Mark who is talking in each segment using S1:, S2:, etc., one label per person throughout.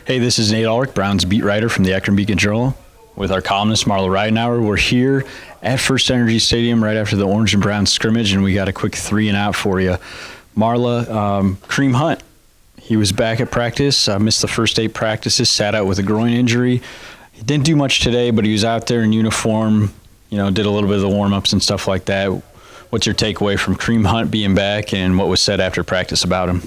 S1: Hey, this is Nate Ulrich, Browns beat writer from the Akron Beacon Journal, with our columnist Marla Ridenour. We're here at FirstEnergy Stadium right after the Orange and Brown Scrimmage, and we got a quick 3 and out for you. Marla, Kareem Hunt, he was back at practice, missed the first 8 practices, sat out with a groin injury. He didn't do much today, but he was out there in uniform, did a little bit of the warm-ups and stuff like that. What's your takeaway from Kareem Hunt being back and what was said after practice about him?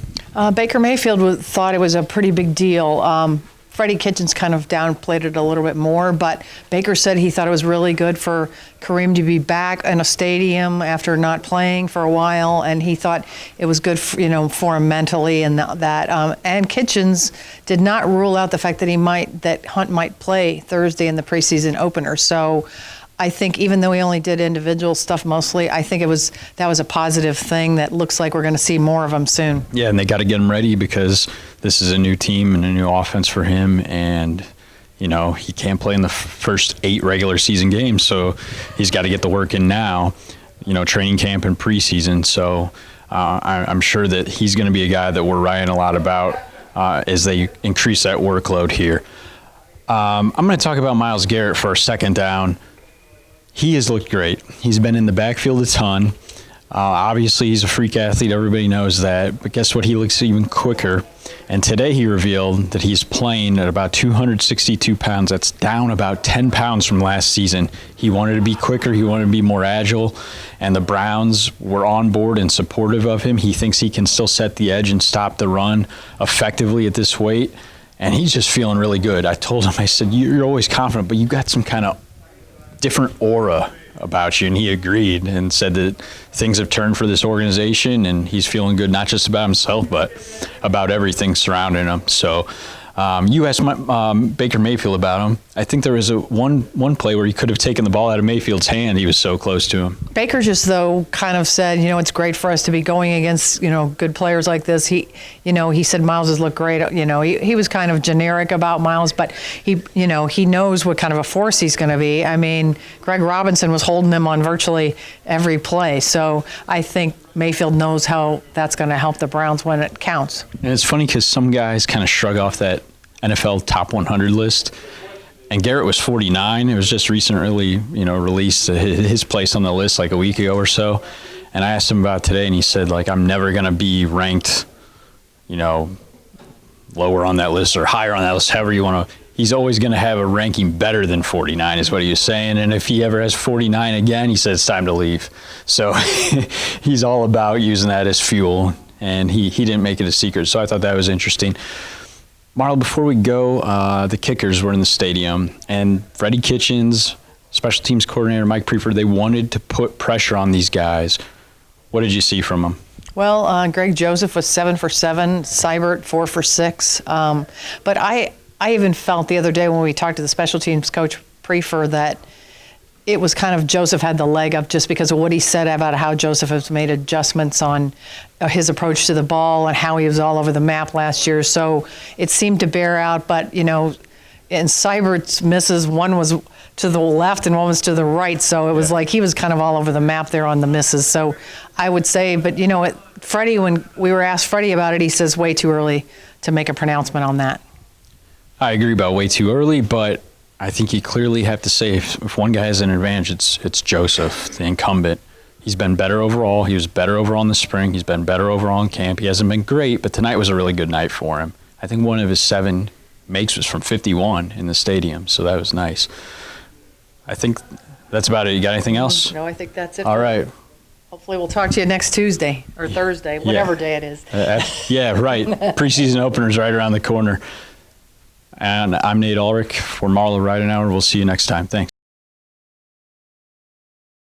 S2: Baker Mayfield thought it was a pretty big deal. Freddie Kitchens kind of downplayed it a little bit more, but Baker said he thought it was really good for Kareem to be back in a stadium after not playing for a while, and he thought it was good for him mentally and that. And Kitchens did not rule out the fact that Hunt might play Thursday in the preseason opener. So I think even though he only did individual stuff mostly, I think that was a positive thing that looks like we're going to see more of him soon. Yeah,
S1: and they got to get him ready because this is a new team and a new offense for him, and he can't play in the first 8 regular season games, so he's got to get the work in now, training camp and preseason. So I'm sure that he's going to be a guy that we're writing a lot about as they increase that workload here. I'm going to talk about Myles Garrett for a second down. He has looked great. He's been in the backfield a ton. Obviously, he's a freak athlete. Everybody knows that. But guess what? He looks even quicker. And today he revealed that he's playing at about 262 pounds. That's down about 10 pounds from last season. He wanted to be quicker. He wanted to be more agile. And the Browns were on board and supportive of him. He thinks he can still set the edge and stop the run effectively at this weight. And he's just feeling really good. I told him, I said, you're always confident, but you got some kind of different aura about you, and he agreed and said that things have turned for this organization and he's feeling good, not just about himself but about everything surrounding him. So you asked Baker Mayfield about him. I think there was one play where he could have taken the ball out of Mayfield's hand. He was so close to him.
S2: Baker just though kind of said, it's great for us to be going against good players like this. He said Myles has looked great. He was kind of generic about Myles, but he knows what kind of a force he's going to be. I mean, Greg Robinson was holding him on virtually every play, so I think Mayfield knows how that's going to help the Browns when it counts.
S1: And it's funny because some guys kind of shrug off that NFL top 100 list, and Garrett was 49. It was just recently, released his place on the list like a week ago or so. And I asked him about it today, and he said, I'm never going to be ranked, lower on that list or higher on that list, however you want to. He's always going to have a ranking better than 49 is what he was saying. And if he ever has 49 again, he says it's time to leave. So he's all about using that as fuel, and he didn't make it a secret. So I thought that was interesting. Marla, before we go, the kickers were in the stadium, and Freddie Kitchens, special teams coordinator Mike Prefer, they wanted to put pressure on these guys. What did you see from them?
S2: Well, Greg Joseph was 7 for 7, Seibert 4 for 6. But I even felt the other day when we talked to the special teams coach Prefer that it was kind of Joseph had the leg up just because of what he said about how Joseph has made adjustments on his approach to the ball and how he was all over the map last year. So it seemed to bear out, but and Seibert's misses, one was to the left and one was to the right, so it was like he was kind of all over the map there on the misses. So I would say, but Freddie, when we were asked Freddie about it, he says way too early to make a pronouncement on that.
S1: I agree about way too early, but I think you clearly have to say if one guy has an advantage, it's Joseph, the incumbent. He's been better overall. He was better overall in the spring. He's been better overall in camp. He hasn't been great, but tonight was a really good night for him. I think one of his 7 makes was from 51 in the stadium, so that was nice. I think that's about it. You got anything else?
S2: No, I think that's it.
S1: All right.
S2: Hopefully we'll talk to you next Tuesday or Thursday, whatever day it is.
S1: Yeah, right. Preseason opener's right around the corner. And I'm Nate Ulrich for Marla Ridenour. We'll see you next time. Thanks.